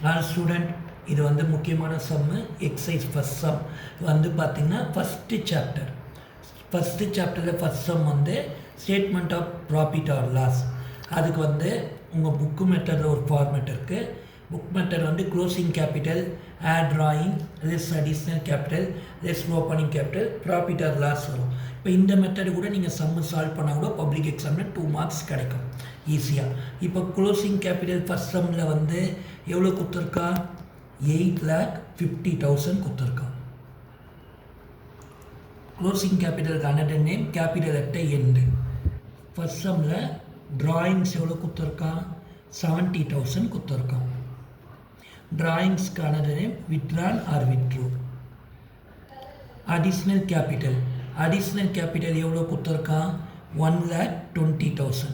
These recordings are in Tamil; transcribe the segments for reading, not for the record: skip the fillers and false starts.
ஆல் ஸ்டூடெண்ட், இது வந்து முக்கியமான சம்மு. எக்ஸசைஸ் ஃபஸ்ட் சம் வந்து பார்த்திங்கன்னா ஃபஸ்ட்டு சாப்டரில் ஃபஸ்ட் சம் வந்து statement of profit or loss. அதுக்கு வந்து உங்கள் புக்கு மெத்தடில் ஒரு ஃபார்மேட் இருக்குது. புக் மெத்தட் வந்து closing capital, add drawing, less additional capital, less opening capital, profit or loss வரும். இப்போ இந்த மெத்தடு கூட நீங்கள் சம்மு சால்வ் பண்ணால் கூட பப்ளிக் எக்ஸாமில் 2 மார்க்ஸ் கிடைக்கும் ஈஸியாக. இப்போ க்ளோசிங் கேபிட்டல் ஃபஸ்ட் சம்மில் வந்து எவ்வளோ கொடுத்துருக்கா? 8,50,000 கொடுத்துருக்கான். க்ளோசிங் கேபிட்டலுக்கு another name capital at end. First சம்மில் ட்ராயிங்ஸ் எவ்வளோ கொடுத்துருக்கான்? 70,000 கொடுத்துருக்கான். ட்ராயிங்ஸ்க்கு another name withdrawn or withdrew. Additional capital எவ்வளோ கொடுத்துருக்கான்? 1,20,000.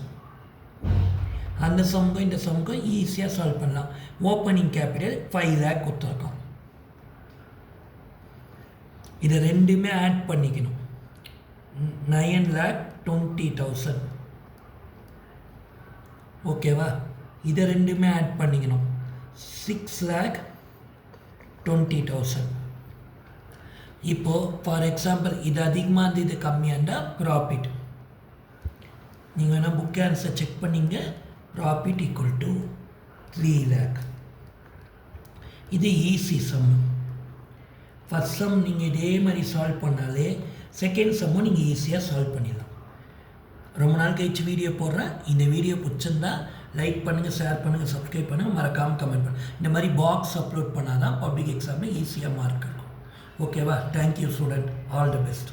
அந்த சம்முக்கும் இந்த சம்முக்கும் ஈஸியாக சால்வ் பண்ணலாம். ஓப்பனிங் கேபிட்டல் 5 lakh கொடுத்துருக்கான். இதை ரெண்டுமே ஆட் பண்ணிக்கணும். 9,20,000. ஓகேவா? இதை ரெண்டுமே ஆட் பண்ணிக்கணும். 6,20,000. இப்போது ஃபார் எக்ஸாம்பிள் இது அதிகமாக இருந்து இது கம்மியாக இருந்தால் ப்ராஃபிட். நீங்கள் வேணால் புக் ஆன்சர் செக் பண்ணிங்க. Profit equal to 3 lakh. இது ஈஸி சம். ஃபஸ்ட் சம் நீங்கள் இதே மாதிரி சால்வ் பண்ணாலே செகண்ட் சம்மும் நீங்கள் ஈஸியாக சால்வ் பண்ணிடலாம். ரொம்ப நாள் கழிச்சு வீடியோ போடுறேன். இந்த வீடியோ பிடிச்சிருந்தா லைக் பண்ணுங்கள், ஷேர் பண்ணுங்கள், சப்ஸ்கிரைப் பண்ணுங்கள், மறக்காமல் கமெண்ட் பண்ணுங்கள். இந்த மாதிரி பாக்ஸ் அப்லோட் பண்ணால் தான் பப்ளிக் எக்ஸாமில் ஈஸியாக மார்க் இருக்கும். ஓகேவா? Thank you student. All the best.